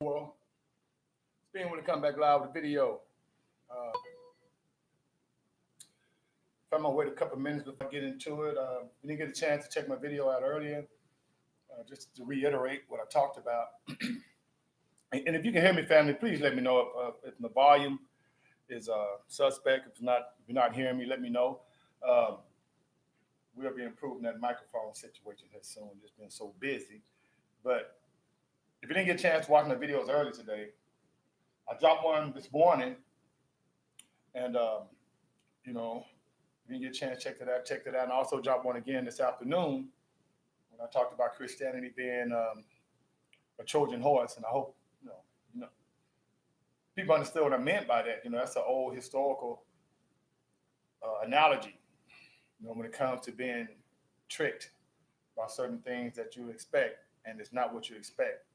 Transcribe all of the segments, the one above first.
Well, it's being when to come back live with a video. Uh, if I'm gonna wait a couple minutes before I get into it, you didn't get a chance to check my video out earlier. Just to reiterate what I talked about. And if you can hear me, family, please let me know if the volume is suspect. If you're not hearing me, let me know. Um, we'll be improving that microphone situation here soon. Just been so busy. But if you didn't get a chance to watch my videos earlier today, I dropped one this morning, and you know, if you didn't get a chance, check that out, and I also dropped one again this afternoon when I talked about Christianity being a Trojan horse, and I hope you know people understood what I meant by that. That's an old historical analogy. When it comes to being tricked by certain things that you expect, and it's not what you expect.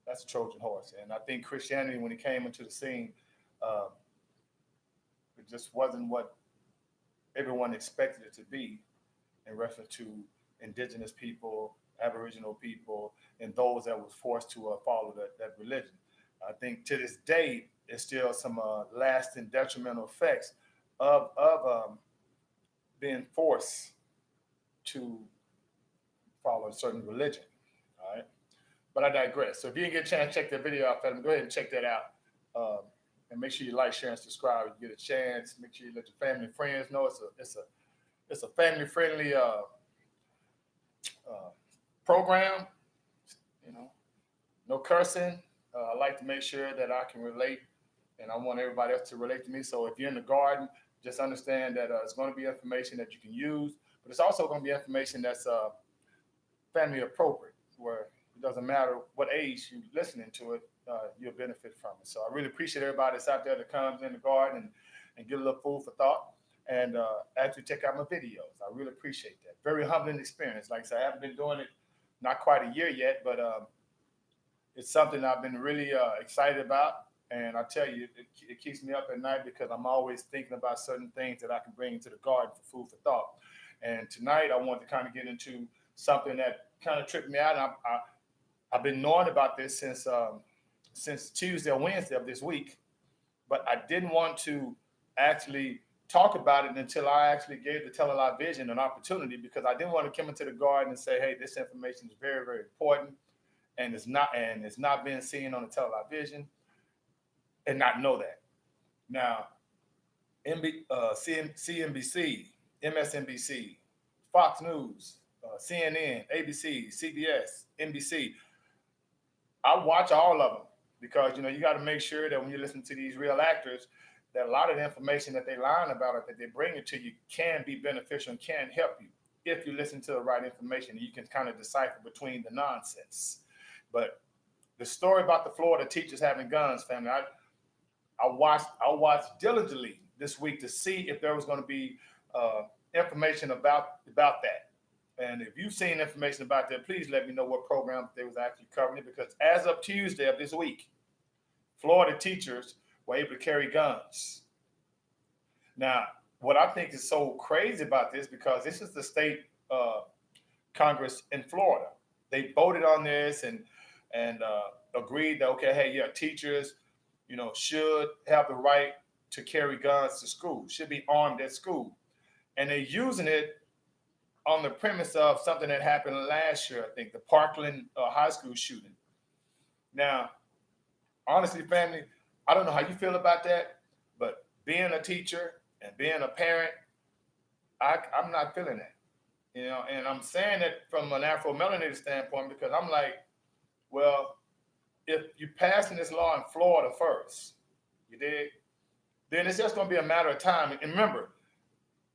That's a Trojan horse, and I think Christianity, when it came into the scene, uh, it just wasn't what everyone expected it to be in reference to indigenous people, Aboriginal people, and those that was forced to follow that religion. I think to this day, there's still some lasting detrimental effects of being forced to follow a certain religion. All right, but I digress. So if you didn't get a chance to check that video out, fellas, go ahead and check that out. Um, and make sure you like, share, and subscribe. If you get a chance, make sure you let your family and friends know it's a family friendly uh, program. You know, no cursing. I like to make sure that I can relate, and I want everybody else to relate to me. So if you're in the garden, just understand that it's going to be information that you can use, but it's also going to be information that's family appropriate, where it doesn't matter what age you're listening to it, you'll benefit from it. So I really appreciate everybody that's out there that comes in the garden and get a little food for thought and actually check out my videos. I really appreciate that. Very humbling experience. Like I said, I haven't been doing it not quite a year yet, but it's something I've been really excited about. And I tell you, it keeps me up at night because I'm always thinking about certain things that I can bring into the garden for food for thought. And tonight I want to kind of get into something that kind of tripped me out. And I've been knowing about this since Tuesday or Wednesday of this week, but I didn't want to actually talk about it until I actually gave the Telelive Vision an opportunity, because I didn't want to come into the garden and say, "Hey, this information is very, very important, and it's not being seen on the Telelive Vision," and not know that. Now, CNBC, MSNBC, Fox News, CNN, ABC, CBS, NBC. I watch all of them because you got to make sure that when you listen to these real actors, that a lot of the information that they line about or that they bring it to you can be beneficial and can help you if you listen to the right information. You can kind of decipher between the nonsense. But the story about the Florida teachers having guns, family, I watched diligently this week to see if there was going to be information about that. And if you've seen information about that, please let me know what program they was actually covering it. Because as of Tuesday of this week, Florida teachers were able to carry guns. Now, what I think is so crazy about this, because this is the state Congress in Florida. They voted on this and agreed that, okay, hey, yeah, teachers, should have the right to carry guns to school, should be armed at school, and they're using it on the premise of something that happened last year. I think the Parkland high school shooting. Now, honestly, family, I don't know how you feel about that, but being a teacher and being a parent, I'm not feeling that. And I'm saying it from an Afro melanated standpoint because I'm like, well, if you're passing this law in Florida first, you did, then it's just going to be a matter of time. And remember,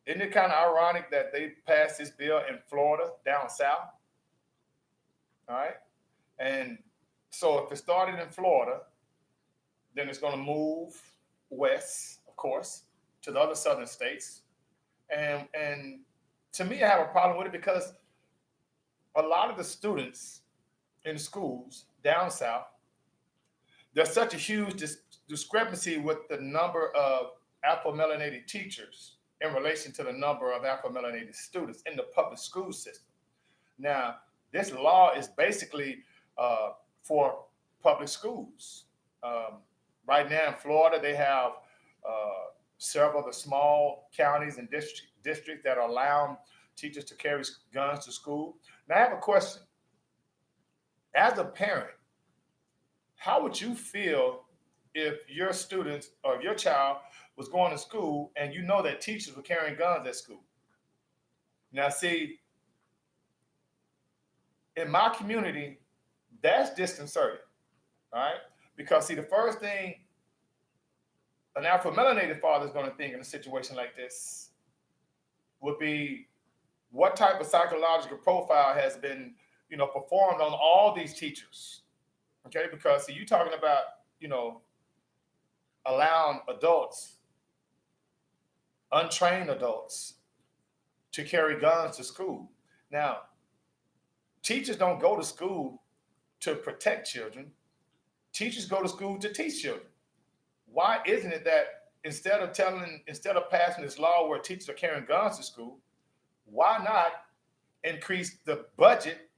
isn't it kind of ironic that they passed this bill in Florida, down south? All right. And so if it started in Florida, then it's going to move west, of course, to the other southern states. And to me, I have a problem with it because a lot of the students in schools down south, there's such a huge discrepancy with the number of Afro-melanated teachers in relation to the number of Afro-melanated students in the public school system. Now, this law is basically for public schools. Right now in Florida, they have several of the small counties and districts that are allowing teachers to carry guns to school. Now, I have a question. As a parent, how would you feel if your students or if your child was going to school and you know that teachers were carrying guns at school? Now, see, in my community, that's disconcerting, all right? Because, see, the first thing an Afro-melanated father is going to think in a situation like this would be what type of psychological profile has been, performed on all these teachers, okay? Because, see, you're talking about, allowing adults, untrained adults, to carry guns to school. Now, teachers don't go to school to protect children. Teachers go to school to teach children. Why isn't it that instead of passing this law where teachers are carrying guns to school, why not increase the budget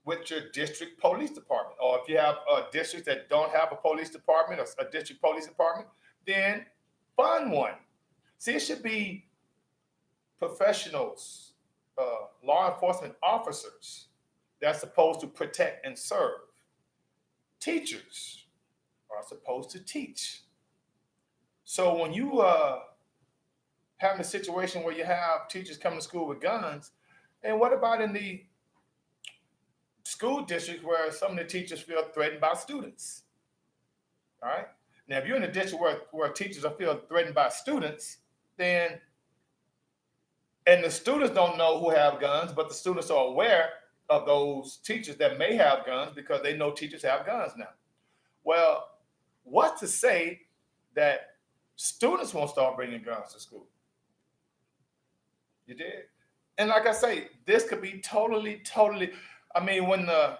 with your district police department? Or if you have a district that don't have a police department or a district police department, then fund one. See, it should be professionals, law enforcement officers that's supposed to protect and serve. Teachers are supposed to teach. So when you having a situation where you have teachers coming to school with guns, and what about in the school districts where some of the teachers feel threatened by students? All right. Now, if you're in a district where teachers are feel threatened by students, then and the students don't know who have guns, but the students are aware of those teachers that may have guns because they know teachers have guns now. Well, what's to say that students won't start bringing guns to school? You did? And like I say, this could be totally, I mean, when the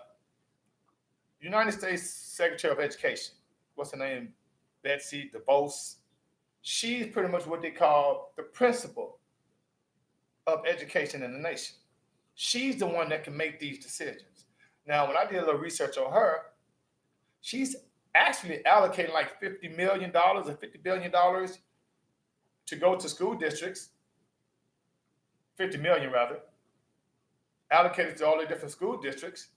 United States Secretary of Education, what's her name? Betsy DeVos, she's pretty much what they call the principal of education in the nation. She's the one that can make these decisions. Now, when I did a little research on her, she's actually allocating like $50 million or $50 billion to go to school districts, 50 million rather, allocated to all the different school districts,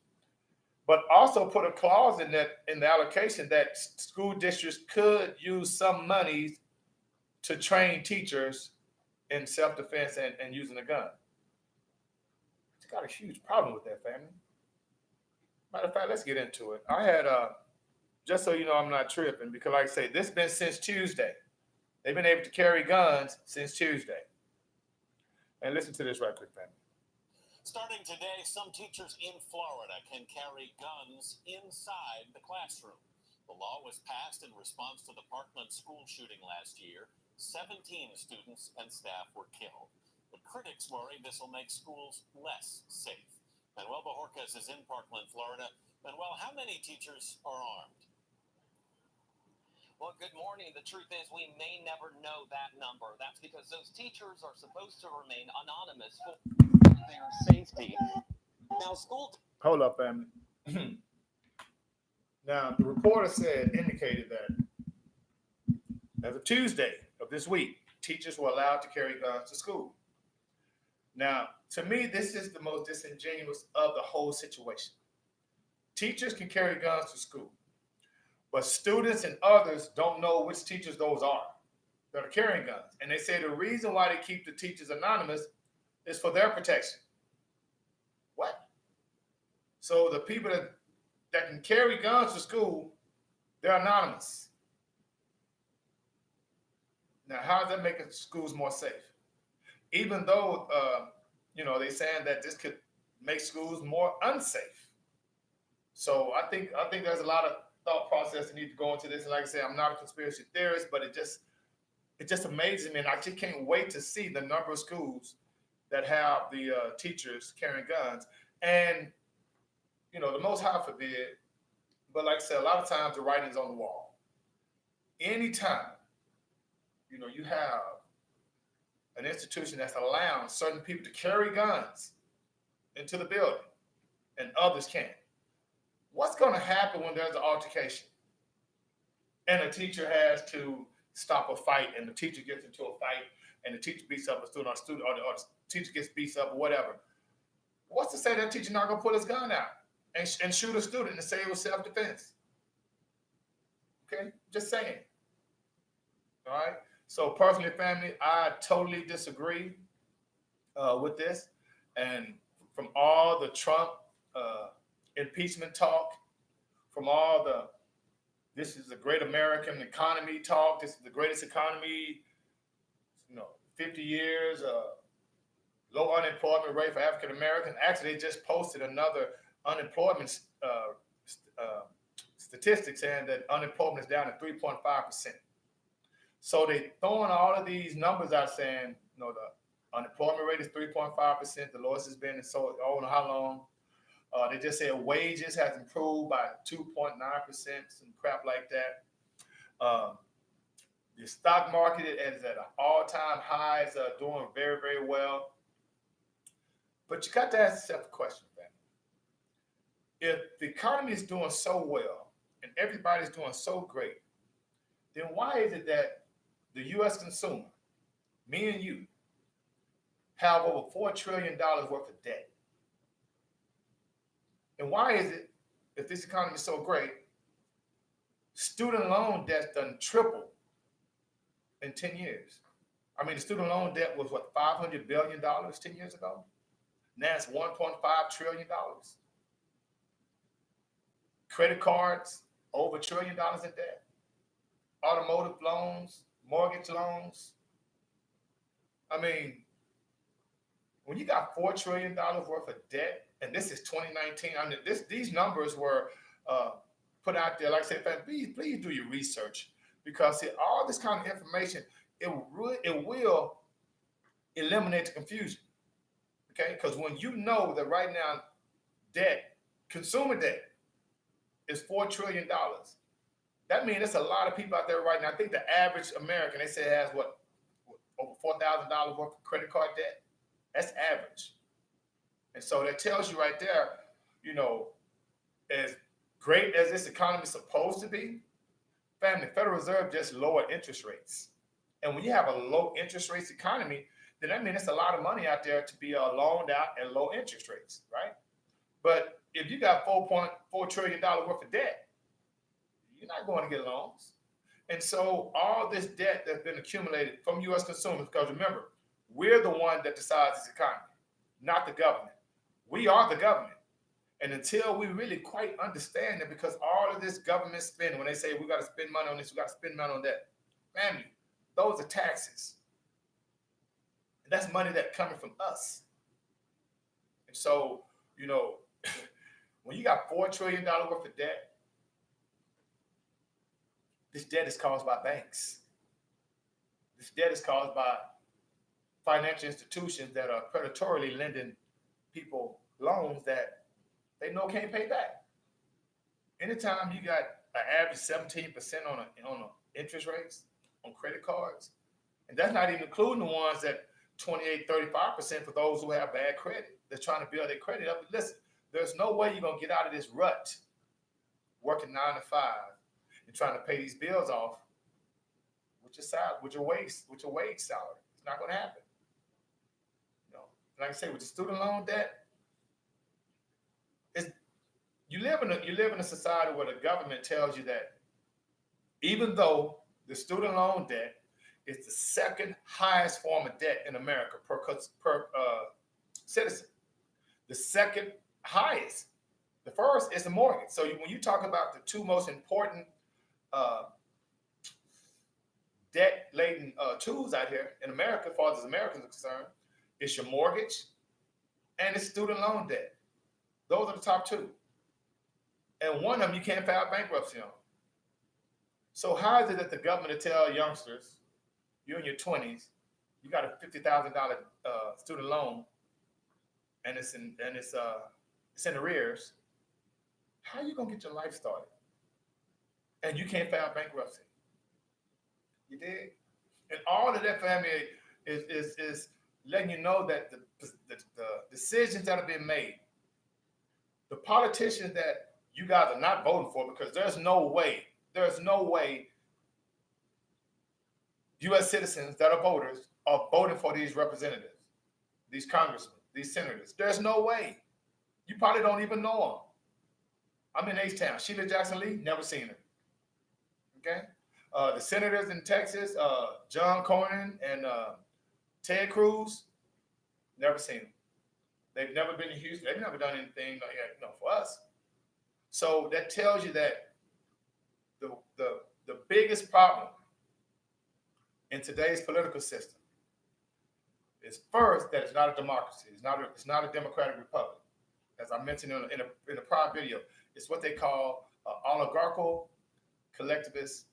but also put a clause in the allocation that school districts could use some monies to train teachers in self-defense and using a gun. It's got a huge problem with that, family. Matter of fact, let's get into it. I had just so you know, I'm not tripping because, like I say, this has been since Tuesday. They've been able to carry guns since Tuesday. And listen to this right quick, family. Starting today, some teachers in Florida can carry guns inside the classroom. The law was passed in response to the Parkland school shooting last year. 17 students and staff were killed. But critics worry this will make schools less safe. Manuel Bojorquez is in Parkland, Florida. Manuel, how many teachers are armed? Well, good morning. The truth is we may never know that number. That's because those teachers are supposed to remain anonymous for their safety. Now, Hold up, family. Now, the reporter indicated that as of Tuesday of this week, teachers were allowed to carry guns to school. Now, to me, this is the most disingenuous of the whole situation. Teachers can carry guns to school, but students and others don't know which teachers those are that are carrying guns. And they say the reason why they keep the teachers anonymous is for their protection. What? So the people that can carry guns to school, they're anonymous. Now, how does that make schools more safe? Even though, they're saying that this could make schools more unsafe. So I think there's a lot of thought process that needs to go into this. And like I said, I'm not a conspiracy theorist, but it just amazes me. And I just can't wait to see the number of schools that have the teachers carrying guns. And, the Most High forbid, but like I said, a lot of times the writing's on the wall. Anytime, you have an institution that's allowing certain people to carry guns into the building and others can't, What's going to happen when there's an altercation and a teacher has to stop a fight and the teacher gets into a fight and the teacher beats up a student or the teacher gets beats up or whatever? What's to say that teacher not going to pull his gun out and shoot a student and say it was self-defense? Okay, just saying. All right. So personally, family, I totally disagree with this. And from all the Trump impeachment talk, from all the this is a great American economy talk, this is the greatest economy, 50 years, low unemployment rate for African Americans. Actually, they just posted another unemployment statistic saying that unemployment is down to 3.5%. So they throwing all of these numbers out saying, the unemployment rate is 3.5%, the lowest it's been in so I don't know how long. They just said wages has improved by 2.9%, some crap like that. The stock market is at an all-time high, is doing very, very well. But you got to ask yourself a question, man. If the economy is doing so well and everybody's doing so great, then why is it that the U.S. consumer, me and you, have over $4 trillion worth of debt? And why is it, if this economy is so great, student loan debt's done tripled in 10 years? I mean, the student loan debt was what, $500 billion 10 years ago? Now it's $1.5 trillion. Credit cards, over $1 trillion in debt. Automotive loans, mortgage loans. I mean, when you got $4 trillion worth of debt, and this is 2019, I mean, these numbers were put out there. Like I said, please do your research, because all this kind of information, it will eliminate the confusion. Okay, because when you know that right now debt, consumer debt, is $4 trillion, that means there's a lot of people out there right now. I think the average American, they say, has what, over $4,000 worth of credit card debt. That's average. And so that tells you right there, as great as this economy is supposed to be, family, Federal Reserve just lowered interest rates. And when you have a low interest rates economy, then that means it's a lot of money out there to be loaned out at low interest rates, right? But if you got $4.4 trillion worth of debt, you're not going to get loans. And so all this debt that's been accumulated from U.S. consumers, because remember, we're the one that decides this economy, not the government. We are the government. And until we really quite understand it, because all of this government spending, when they say we got to spend money on this, we got to spend money on that, family, those are taxes. And that's money that's coming from us. And so, when you got $4 trillion worth of debt, this debt is caused by banks. This debt is caused by financial institutions that are predatorily lending people loans that they know can't pay back. Anytime you got an average 17% on interest rates on credit cards, and that's not even including the ones that 28, 35% for those who have bad credit. They're trying to build their credit up. Listen, there's no way you're going to get out of this rut working 9 to 5 and trying to pay these bills off with your wage salary. It's not going to happen. Like I say, with the student loan debt, you live in a society where the government tells you that even though the student loan debt is the second highest form of debt in America per citizen, the second highest, the first is the mortgage. So when you talk about the two most important debt-laden tools out here in America, as far as Americans are concerned, it's your mortgage and it's student loan debt. Those are the top two. And one of them you can't file bankruptcy on. So how is it that the government will tell youngsters, you're in your 20s, you got a $50,000 student loan, and it's in arrears? How are you gonna get your life started? And you can't file bankruptcy. You did? And all of that, family, is letting you know that the decisions that have been made, the politicians that you guys are not voting for it because there's no way U.S. citizens that are voters are voting for these representatives, these congressmen, these senators. There's no way. You probably don't even know them. I'm in H-Town. Sheila Jackson Lee, never seen her. Okay? The senators in Texas, John Cornyn and Ted Cruz, never seen them. They've never been to Houston. They've never done anything like that, for us. So that tells you that the biggest problem in today's political system is first that it's not a democracy. It's not a democratic republic. As I mentioned in a prior video, it's what they call oligarchical collectivist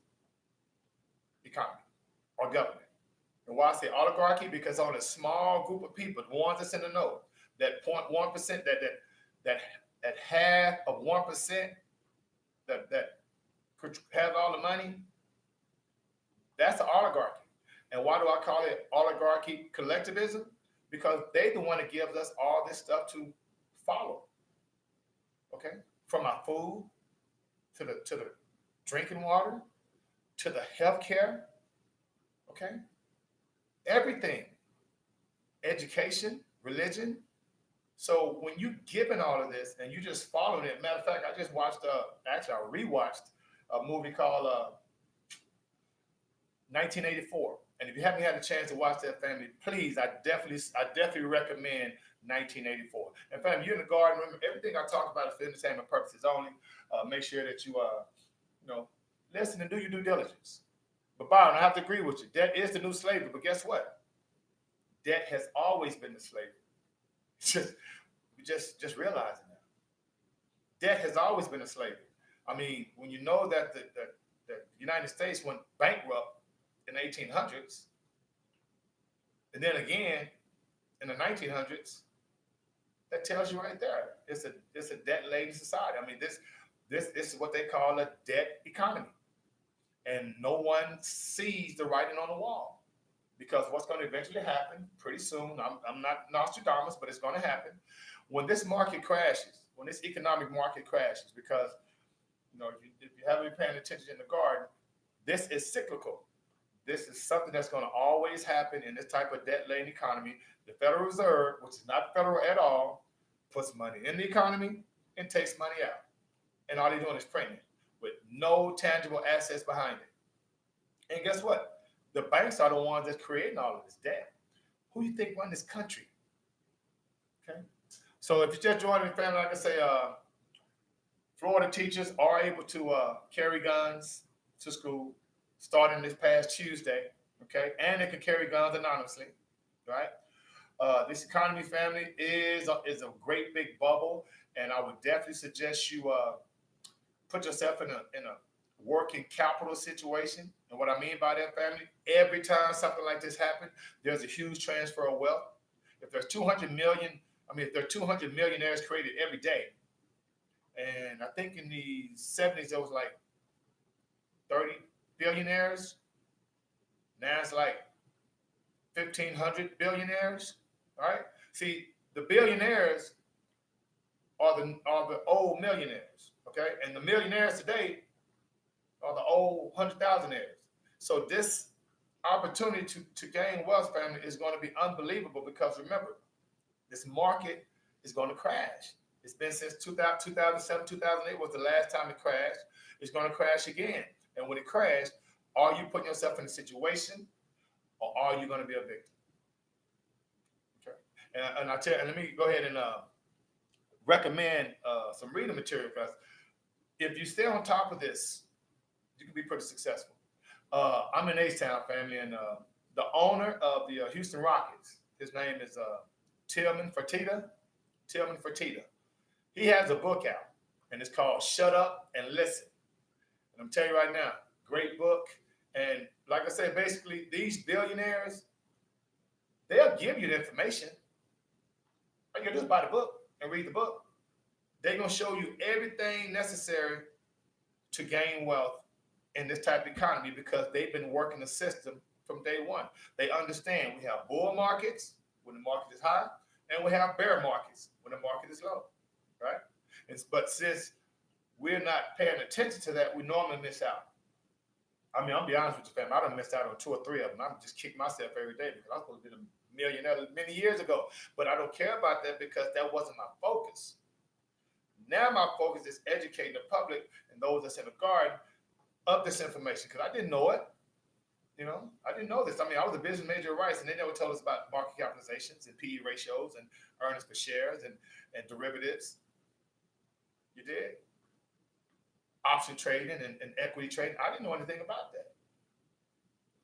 economy or government. And why I say oligarchy? Because only a small group of people, the ones that's in the know, that 0.1%, that half of 1% that could have all the money, that's the oligarchy. And why do I call it oligarchy collectivism? Because they the one that gives us all this stuff to follow. Okay, from our food to the drinking water to the healthcare. Okay, everything, education, religion. So when you given all of this and you just following it, matter of fact, I just watched. I rewatched a movie called 1984. And if you haven't had a chance to watch that, family, please, I definitely recommend 1984. And family, you're in the garden. Remember, everything I talk about is for entertainment purposes only. Make sure that you listen and do your due diligence. But Byron, I have to agree with you. Debt is the new slavery. But guess what? Debt has always been the slavery. Just realizing that. Debt has always been a slavery. I mean, when you know that the United States went bankrupt in the 1800s, and then again in the 1900s, that tells you right there, it's a debt-laden society. I mean, this is what they call a debt economy, and no one sees the writing on the wall, because what's going to eventually happen pretty soon. I'm not Nostradamus, but it's going to happen when this market crashes, when this economic market crashes, because if you haven't been paying attention in the garden, this is cyclical. This is something that's going to always happen in this type of debt-laden economy. The Federal Reserve, which is not federal at all, puts money in the economy and takes money out. And all they're doing is printing with no tangible assets behind it. And guess what? The banks are the ones that's creating all of this debt. Who do you think run this country? Okay. So if you just joined the family, like I say, Florida teachers are able to carry guns to school starting this past Tuesday, okay? And they can carry guns anonymously, right? This economy, family, is a great big bubble, and I would definitely suggest you put yourself in a working capital situation. And what I mean by that, family, every time something like this happens, there's a huge transfer of wealth. If there's 200 millionaires created every day, and I think in the 70s there was like 30 billionaires. Now it's like 1,500 billionaires. All right. See, the billionaires are the old millionaires. Okay, and the millionaires today are the old 100,000aires. So this opportunity to gain wealth, family, is going to be unbelievable, because remember, this market is going to crash. It's been since 2007, 2008 was the last time it crashed. It's going to crash again. And when it crashed, are you putting yourself in a situation, or are you going to be a victim? Okay. And let me go ahead and recommend some reading material, because if you stay on top of this, you can be pretty successful. I'm in H-Town, family, and the owner of the Houston Rockets, his name is Tillman Fertitta. He has a book out, and it's called Shut Up and Listen. And I'm telling you right now, great book. And like I said, basically, these billionaires, they'll give you the information. All you just buy the book and read the book. They're going to show you everything necessary to gain wealth in this type of economy, because they've been working the system from day one. They understand we have bull markets when the market is high, and we have bear markets when the market is low, right? But since we're not paying attention to that, we normally miss out. I mean, I'll be honest with you, fam. I done missed out on 2 or 3 of them. I'm just kicking myself every day because I was supposed to be a millionaire many years ago. But I don't care about that because that wasn't my focus. Now my focus is educating the public and those that's in the garden of this information because I didn't know it. You know, I didn't know this. I mean, I was a business major at Rice, and they never told us about market capitalizations and PE ratios and earnings per shares and derivatives. You did. Option trading and equity trading. I didn't know anything about that.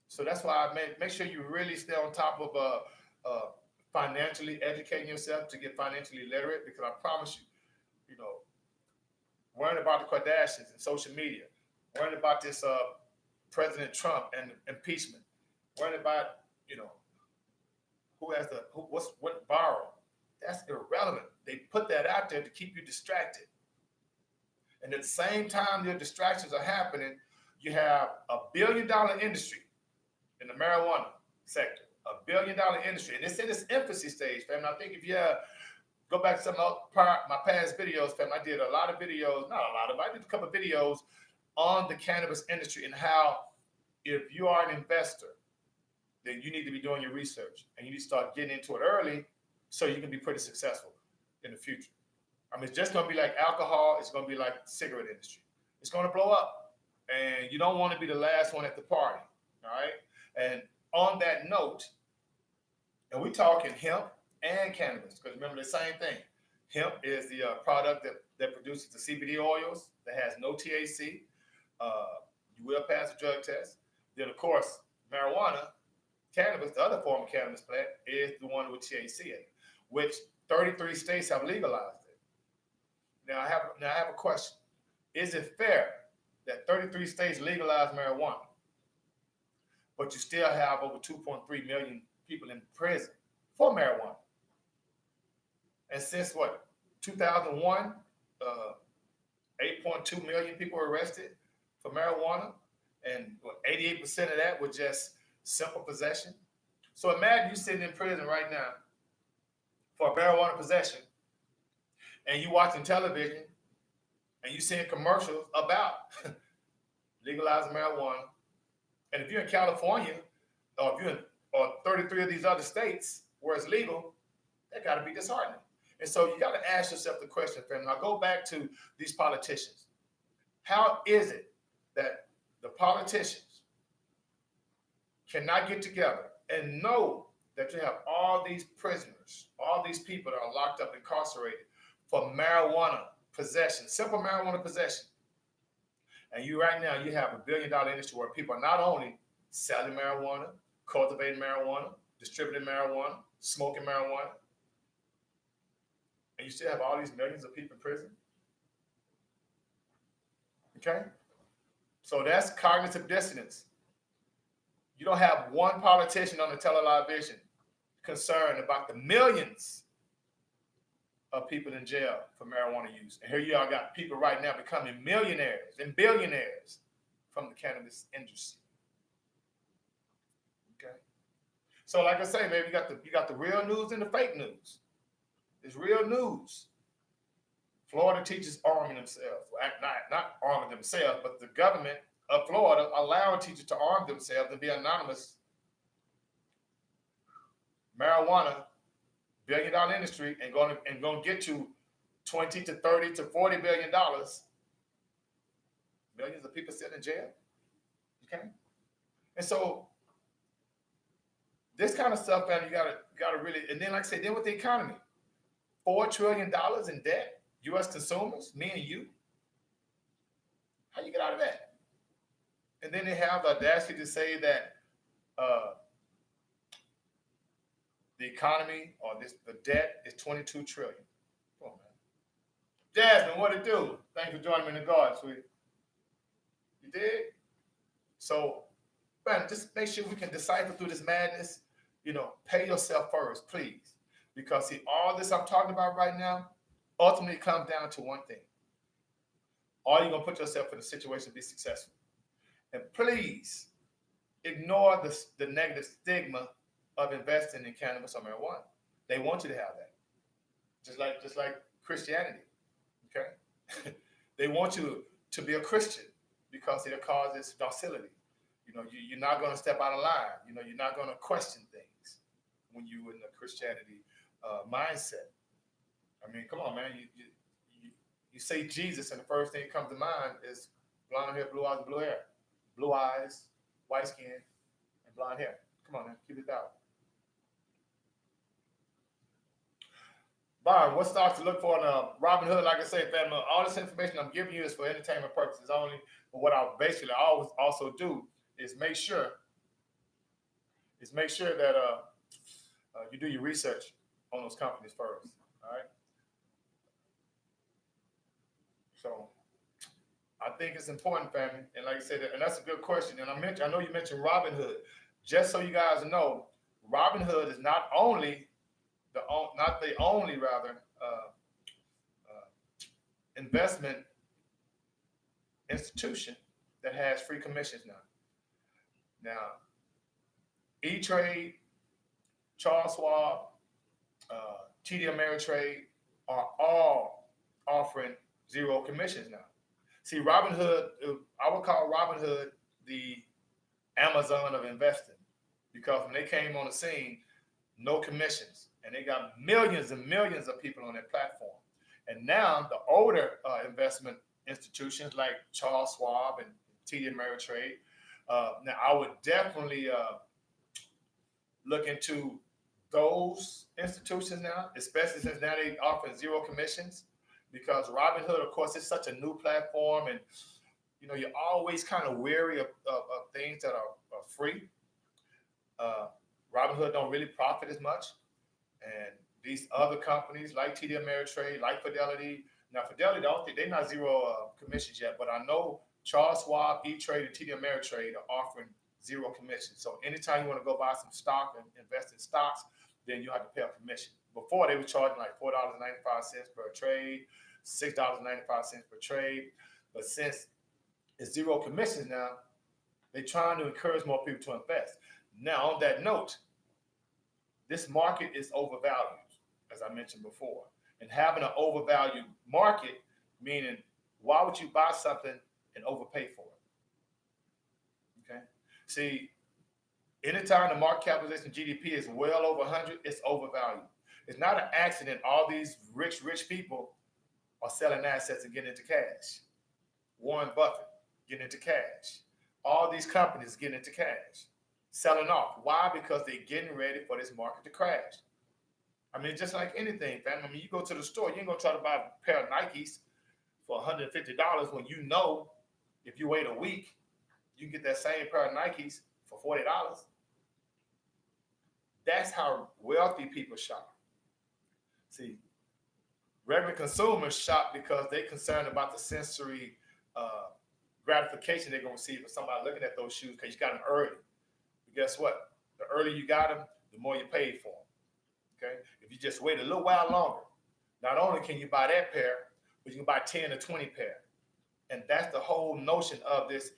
So that's why I make sure you really stay on top of financially educating yourself to get financially literate because I promise you, worrying about the Kardashians and social media, worrying about this President Trump and impeachment, worrying about, what viral. That's irrelevant. They put that out there to keep you distracted. And at the same time your distractions are happening, you have a $1 billion industry in the marijuana sector, $1 billion industry. And it's in its infancy stage, fam. I think if you go back to some of my past videos, fam, I did a lot of videos, I did a couple of videos on the cannabis industry and how if you are an investor, then you need to be doing your research and you need to start getting into it early so you can be pretty successful in the future. I mean, it's just going to be like alcohol. It's going to be like the cigarette industry. It's going to blow up. And you don't want to be the last one at the party. All right. And on that note, and we're talking hemp and cannabis, because remember the same thing. Hemp is the product that produces the CBD oils that has no THC. You will pass a drug test. Then, of course, marijuana, cannabis, the other form of cannabis plant, is the one with THC in it, which 33 states have legalized it. Now I have a question. Is it fair that 33 states legalize marijuana, but you still have over 2.3 million people in prison for marijuana? And since 2001, 8.2 million people were arrested for marijuana, and 88% of that was just simple possession. So imagine you sitting in prison right now for marijuana possession, and you watching television, and you seeing commercials about legalizing marijuana. And if you're in California, or if you're in 33 of these other states where it's legal, that got to be disheartening. And so you got to ask yourself the question, friend. Now go back to these politicians. How is it that the politicians cannot get together and know that you have all these prisoners, all these people that are locked up, incarcerated for marijuana possession, simple marijuana possession? And you right now, you have $1 billion industry where people are not only selling marijuana, cultivating marijuana, distributing marijuana, smoking marijuana, and you still have all these millions of people in prison. Okay? So that's cognitive dissonance. You don't have one politician on the television concerned about the millions of people in jail for marijuana use. And here you all got people right now becoming millionaires and billionaires from the cannabis industry. Okay? So like I say, man, you got the real news and the fake news. It's real news. Florida teachers arming themselves. Not arming themselves, but the government of Florida allowing teachers to arm themselves and be anonymous. Marijuana, $1 billion industry, and going to get you 20 to 30 to $40 billion. Millions of people sitting in jail. Okay? And so this kind of stuff, man, you gotta really, and then like I said, then with the economy, $4 trillion in debt, U.S. consumers, me and you. How you get out of that? And then they have the audacity to say that the economy or the debt is $22 trillion. Come on, man. Jasmine, what it do? Thanks for joining me in the garden, sweetie. You did? So, man, just make sure we can decipher through this madness. Pay yourself first, please. Because see, all this I'm talking about right now ultimately comes down to one thing. Are you going to put yourself in a situation to be successful? And please ignore the negative stigma of investing in cannabis or marijuana. They want you to have that. Just like Christianity. Okay? They want you to be a Christian because it'll cause this docility. You know, you're not going to step out of line. You know, you're not going to question things when you're in the Christianity mindset. I mean, come on, man. You say Jesus, and the first thing that comes to mind is blonde hair, blue eyes, blue hair. Blue eyes, white skin, and blonde hair. Come on, man. Keep it down. Byron, what stocks to look for in Robinhood? Like I say, family, all this information I'm giving you is for entertainment purposes only. But what I basically always also do is make sure that you do your research on those companies first. All right. So I think it's important, family. And like I said, and that's a good question. And I know you mentioned Robinhood. Just so you guys know, Robinhood is not the only investment institution that has free commissions now. Now, E-Trade, Charles Schwab, TD Ameritrade are all offering zero commissions now. See, Robinhood, I would call Robinhood the Amazon of investing, because when they came on the scene, no commissions, and they got millions and millions of people on their platform. And now the older investment institutions like Charles Schwab and TD Ameritrade, now I would definitely look into those institutions now, especially since now they offer zero commissions, because Robinhood, of course, is such a new platform, and you know, you're always kind of wary of things that are free. Robinhood don't really profit as much, and these other companies like TD Ameritrade, like Fidelity. Now, Fidelity, they're not zero commissions yet, but I know Charles Schwab, E-Trade, and TD Ameritrade are offering zero commissions. So anytime you want to go buy some stock and invest in stocks, then you have to pay a commission. Before, they were charging like $4.95 per trade, $6.95 per trade. But since it's zero commissions now, they're trying to encourage more people to invest. Now, on that note, this market is overvalued, as I mentioned before. And having an overvalued market, meaning why would you buy something and overpay for it? Okay. See, anytime the market capitalization GDP is well over 100, it's overvalued. It's not an accident all these rich people are selling assets and getting into cash. Warren Buffett getting into cash. All these companies getting into cash, selling off. Why? Because they're getting ready for this market to crash. I mean, just like anything, fam. I mean, you go to the store, you ain't gonna try to buy a pair of Nikes for $150 when you know if you wait a week, you can get that same pair of Nikes for $40. That's how wealthy people shop. See, regular consumers shop because they're concerned about the sensory gratification they're going to receive from somebody looking at those shoes because you got them early. But guess what? The earlier you got them, the more you paid for them. Okay? If you just wait a little while longer, not only can you buy that pair, but you can buy 10 or 20 pair. And that's the whole notion of this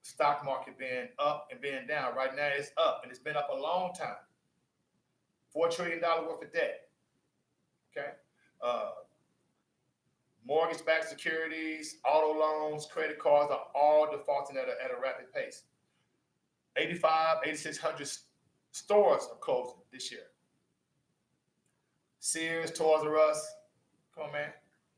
stock market being up and being down. Right now it's up, and it's been up a long time. $4 trillion worth of debt. Okay? Mortgage-backed securities, auto loans, credit cards are all defaulting at a rapid pace. 8,600 stores are closing this year. Sears, Toys R Us, come on, man.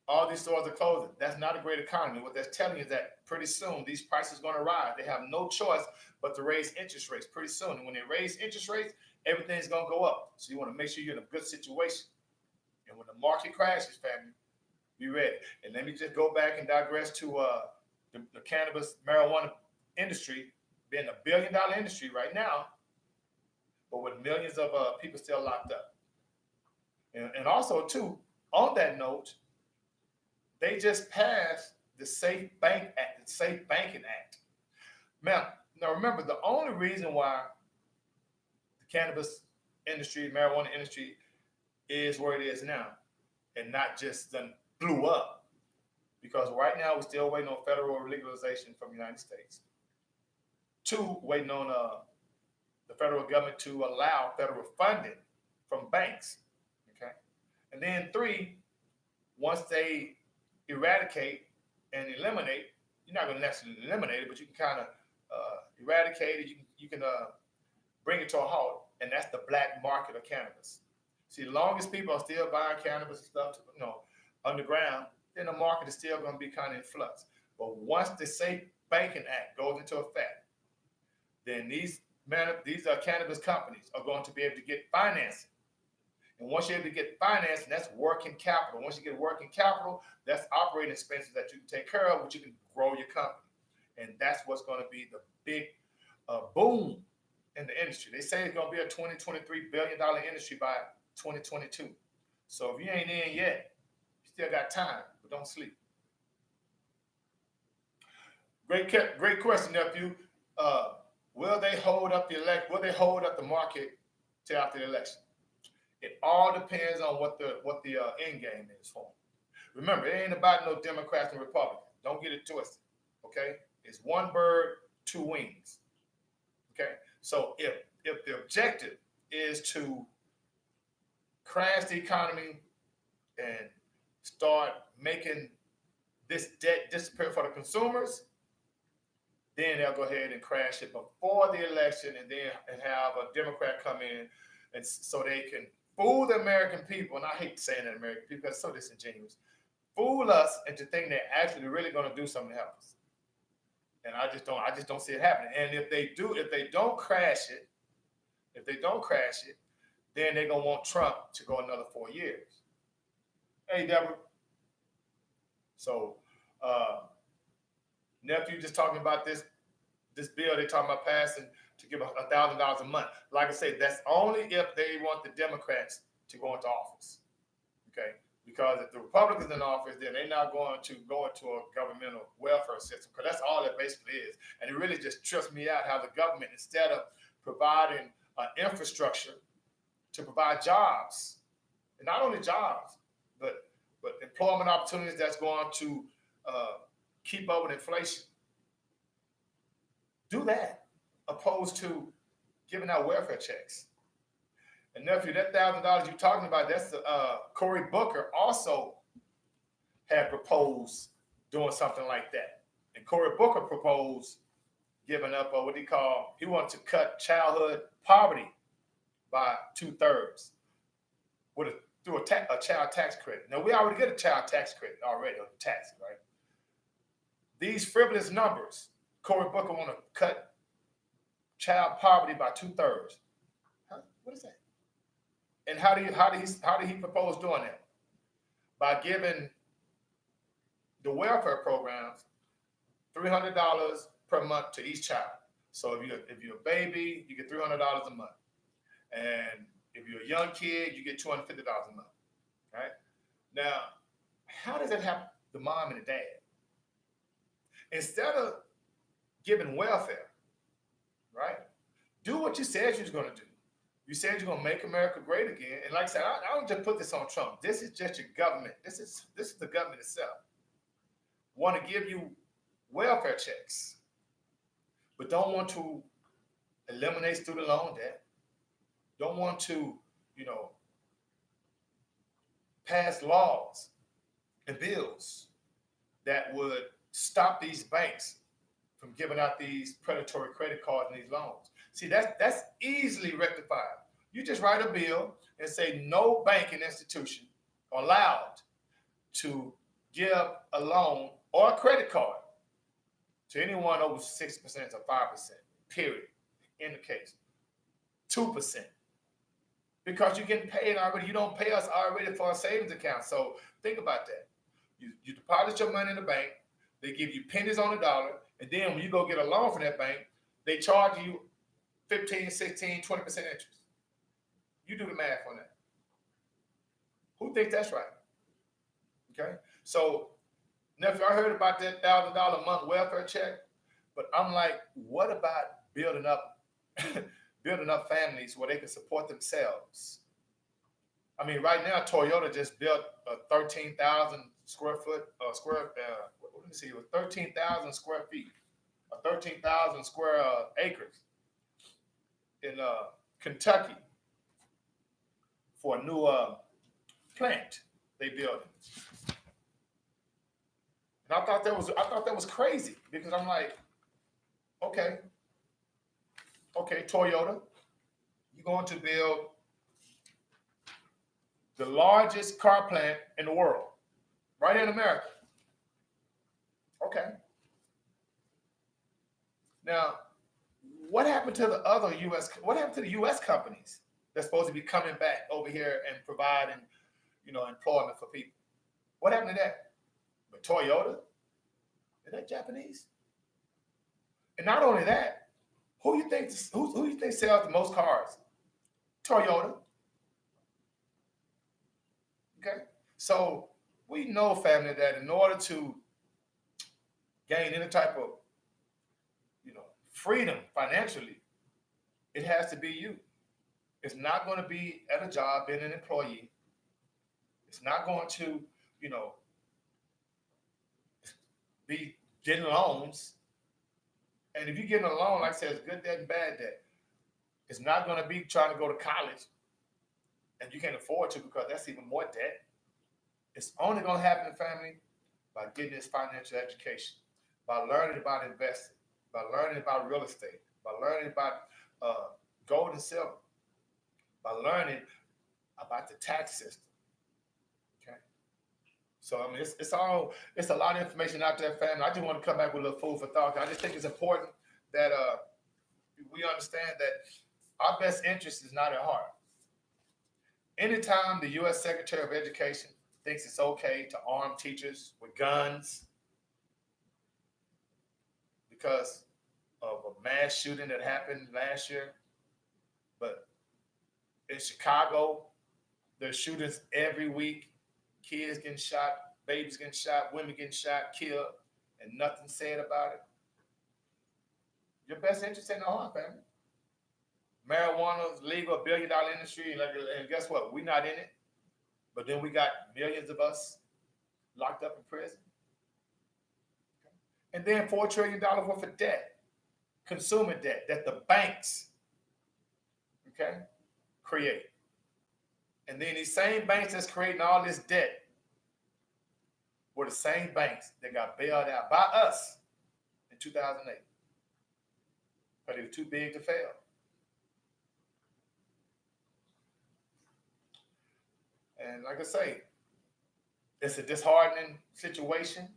All these stores are closing. That's not a great economy. What that's telling you is that pretty soon these prices are going to rise. They have no choice but to raise interest rates pretty soon. And when they raise interest rates, everything's going to go up. So you want to make sure you're in a good situation. And when the market crashes, family, be ready. And let me just go back and digress to the cannabis marijuana industry being $1 billion industry right now, but with millions of people still locked up. And also, too, on that note, they just passed the Safe Banking Act. Now remember, the only reason why the cannabis industry, marijuana industry, is where it is now, and not just done blew up, because right now we're still waiting on federal legalization from the United States. 2, waiting on the federal government to allow federal funding from banks. Okay, and then 3, once they eradicate and eliminate. You're not going to necessarily eliminate it, but you can kind of eradicate it. You can bring it to a halt, and that's the black market of cannabis. See, as long as people are still buying cannabis and stuff, underground, then the market is still going to be kind of in flux. But once the Safe Banking Act goes into effect, then these cannabis companies are going to be able to get financing. And once you're able to get financing, that's working capital. Once you get working capital, that's operating expenses that you can take care of, which you can grow your company. And that's what's going to be the big boom in the industry. They say it's going to be a $23 billion industry by 2022. So if you ain't in yet, you still got time, but don't sleep. Great question, nephew. Will they hold up Will they hold up the market till after the election? It all depends on what the end game is for them. Remember, it ain't about no Democrats and Republicans. Don't get it twisted. Okay, it's one bird, two wings. Okay, so if the objective is to crash the economy and start making this debt disappear for the consumers, then they'll go ahead and crash it before the election, and then have a Democrat come in, and so they can fool the American people. And I hate saying that American people because it's so disingenuous. Fool us into thinking they're actually really going to do something to help us. And I just don't see it happening. And if they don't crash it, then they're gonna want Trump to go another 4 years. Hey, Deborah. So, nephew, just talking about this bill they're talking about passing to give $1,000 a month. Like I said, that's only if they want the Democrats to go into office. Okay. Because if the Republicans in office, then they're not going to go into a governmental welfare system, because that's all it basically is. And it really just trips me out how the government, instead of providing infrastructure to provide jobs, and not only jobs, but employment opportunities that's going to keep up with inflation, do that, opposed to giving out welfare checks. And nephew, that $1,000 you're talking about, that's Cory Booker also had proposed doing something like that. And Cory Booker proposed giving up he wanted to cut childhood poverty by 2/3 through a child tax credit. Now, we already get a child tax credit already on the tax, right? These frivolous numbers, Cory Booker want to cut child poverty by 2/3. What is that? And how did he propose doing that? By giving the welfare programs $300 per month to each child. So if you're a baby, you get $300 a month, and if you're a young kid, you get $250 a month. Right? Now, how does that help the mom and the dad? Instead of giving welfare, right? Do what you said you was going to do. You said you're going to make America great again. And like I said, I don't just put this on Trump. This is just your government. This is the government itself. Want to give you welfare checks, but don't want to eliminate student loan debt. Don't want to, pass laws and bills that would stop these banks from giving out these predatory credit cards and these loans. See, that's easily rectified. You just write a bill and say no banking institution allowed to give a loan or a credit card to anyone over 6% or 5%, period, in the case. 2%. Because you're getting paid already. You don't pay us already for a savings account. So think about that. You deposit your money in the bank. They give you pennies on the dollar. And then when you go get a loan from that bank, they charge you 15, 16, 20% interest. You do the math on that. Who thinks that's right? Okay. So, nephew, I heard about that $1,000 a month welfare check, but I'm like, what about building up families where they can support themselves? I mean, right now, Toyota just built a 13,000 square foot, let me see, it was 13,000 square feet, 13,000 square acres in Kentucky for a new plant they building. And I thought that was crazy because I'm like, okay, Toyota, you're going to build the largest car plant in the world, right here in America. Okay. Now, what happened to the other U.S. What happened to the U.S. companies that's supposed to be coming back over here and providing, employment for people? What happened to that? But Toyota, is that Japanese? And not only that, who you think sells the most cars? Toyota. Okay. So we know, family, that in order to gain any type of, freedom financially, it has to be you. It's not going to be at a job being an employee. It's not going to, be getting loans. And if you're getting a loan, like I said, it's good debt and bad debt. It's not going to be trying to go to college and you can't afford to because that's even more debt. It's only going to happen, family, by getting this financial education, by learning about investing, by learning about real estate, by learning about gold and silver, by learning about the tax system. Okay. So I mean, it's a lot of information out there, family. I just want to come back with a little food for thought. I just think it's important that we understand that our best interest is not at heart. Anytime the U.S. Secretary of Education thinks it's okay to arm teachers with guns because of a mass shooting that happened last year, but in Chicago, there's shootings every week. Kids getting shot, babies getting shot, women getting shot, killed, and nothing said about it. Your best interest ain't no harm, family. Marijuana is legal, $1 billion industry, and guess what? We're not in it. But then we got millions of us locked up in prison. And then $4 trillion worth of debt, consumer debt that the banks, create. And then these same banks that's creating all this debt were the same banks that got bailed out by us in 2008. But they were too big to fail. And like I say, it's a disheartening situation.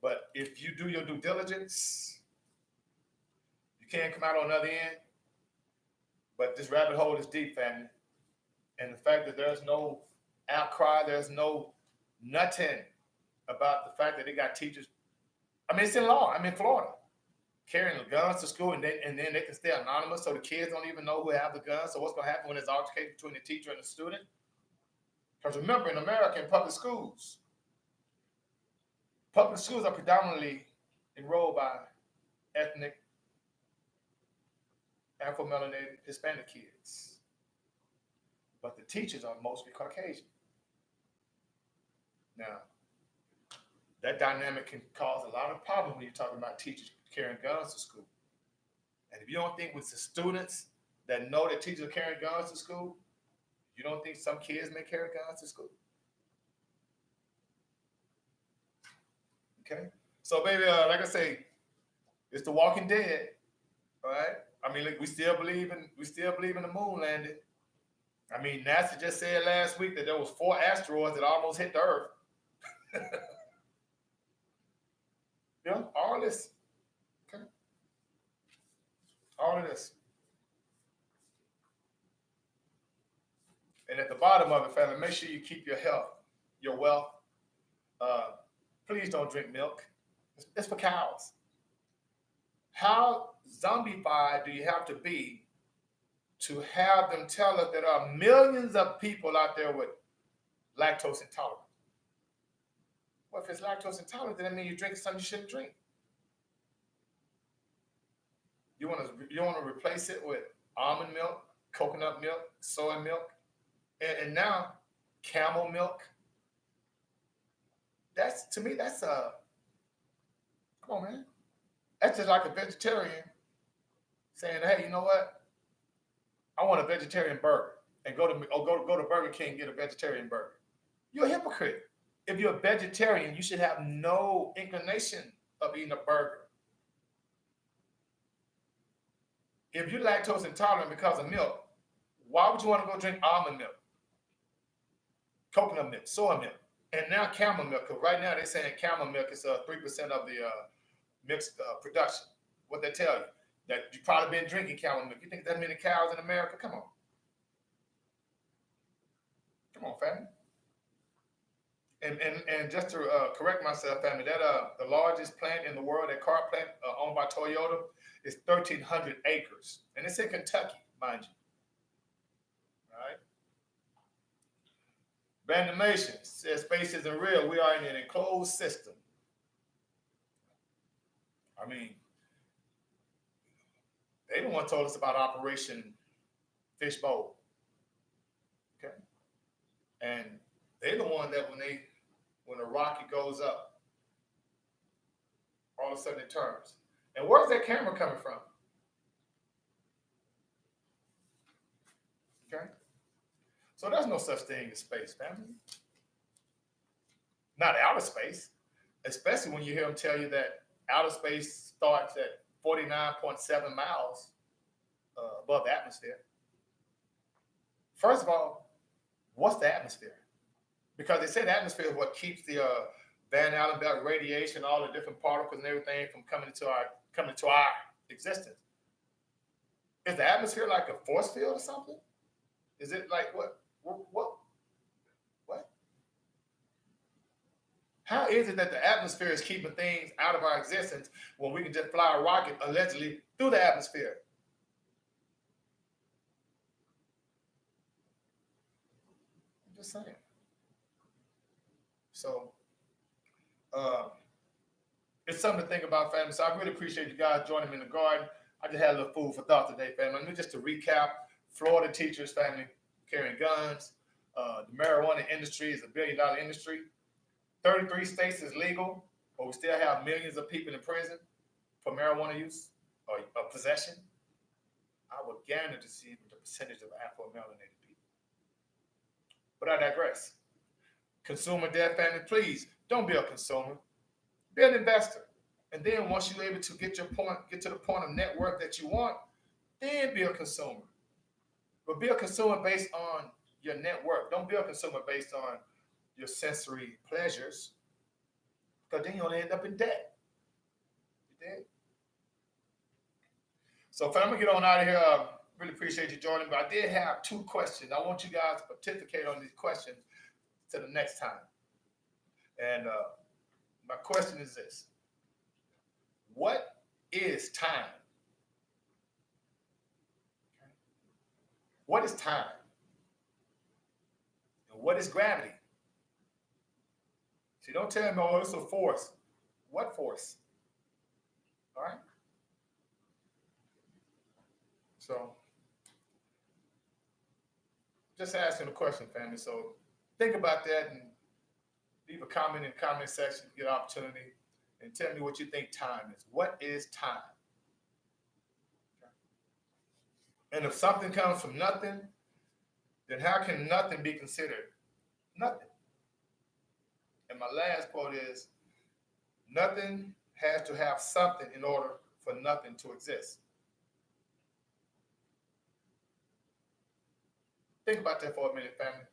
But if you do your due diligence, you can't come out on the other end. But this rabbit hole is deep, family. And the fact that there's no outcry, there's no nothing about the fact that they got teachers. I mean, it's in law. I'm in Florida. Carrying guns to school, and then they can stay anonymous, so the kids don't even know who have the guns. So what's going to happen when there's altercation between the teacher and the student? Because remember, in America, in public schools are predominantly enrolled by ethnic, Afro-melanated, Hispanic kids. But the teachers are mostly Caucasian. Now, that dynamic can cause a lot of problems when you're talking about teachers carrying guns to school. And if you don't think with the students that know that teachers are carrying guns to school, you don't think some kids may carry guns to school? Okay? So, baby, like I say, it's The Walking Dead, all right? I mean, we still believe in the moon landing. I mean, NASA just said last week that there was 4 asteroids that almost hit the Earth. All this. Okay. All of this. And at the bottom of it, family, make sure you keep your health, your wealth. Please don't drink milk. It's for cows. How zombified do you have to be to have them tell us that there are millions of people out there with lactose intolerance? Well, if it's lactose intolerant, then that means you're drinking something you shouldn't drink. You want to replace it with almond milk, coconut milk, soy milk, and now camel milk. To me, that's come on, man. That's just like a vegetarian saying, "Hey, you know what? I want a vegetarian burger," and go to Burger King and get a vegetarian burger. You're a hypocrite. If you're a vegetarian, you should have no inclination of eating a burger. If you're lactose intolerant because of milk, why would you want to go drink almond milk, coconut milk, soy milk, and now camel milk? Because right now they're saying camel milk is 3% of the milk production. What they tell you, that you've probably been drinking camel milk. You think that many cows in America? Come on. Come on, family. And just to correct myself, family, that the largest plant in the world, that car plant owned by Toyota, is 1,300 acres, and it's in Kentucky, mind you. All right. Vandemation says space isn't real. We are in an enclosed system. I mean, they the one told us about Operation Fishbowl. Okay, and they're the one that when a rocket goes up, all of a sudden it turns. And where's that camera coming from? Okay, so there's no such thing as space, family. Not outer space, especially when you hear them tell you that outer space starts at 49.7 miles above the atmosphere. First of all, what's the atmosphere? Because they say the atmosphere is what keeps the Van Allen belt radiation, all the different particles and everything from coming to our existence. Is the atmosphere like a force field or something? Is it like what? How is it that the atmosphere is keeping things out of our existence when we can just fly a rocket allegedly through the atmosphere? I'm just saying. So it's something to think about, family. So I really appreciate you guys joining me in the garden. I just had a little food for thought today, family. Let me just to recap: Florida teachers, family, carrying guns. The marijuana industry is $1 billion industry. 33 states is legal, but we still have millions of people in prison for marijuana use or possession. I would gander to see the percentage of Afro-melanated people. But I digress. Consumer debt, family, please don't be a consumer. Be an investor. And then once you're able to get to the point of net worth that you want, then be a consumer. But be a consumer based on your net worth. Don't be a consumer based on your sensory pleasures, because then you'll end up in debt. You did? So, fam, I'm gonna get on out of here. Really appreciate you joining me. But I did have 2 questions. I want you guys to pontificate on these questions to the next time. And my question is this: what is time? What is time? And what is gravity? See, don't tell me, oh, it's a force. What force? All right? So, just asking a question, family. So, think about that and leave a comment in the comment section to get an opportunity and tell me what you think time is. What is time? And if something comes from nothing, then how can nothing be considered nothing? And my last quote is, nothing has to have something in order for nothing to exist. Think about that for a minute, family.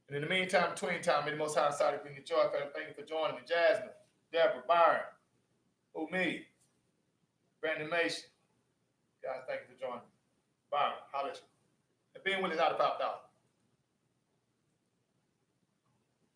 And in the meantime, between time, may the Most High decided to bring you joy, family. Thank you for joining me. Jasmine, Deborah, Byron, me, Brandon Mason. Guys, thank you for joining me. Byron, holla at you. And being with us out of 5,000.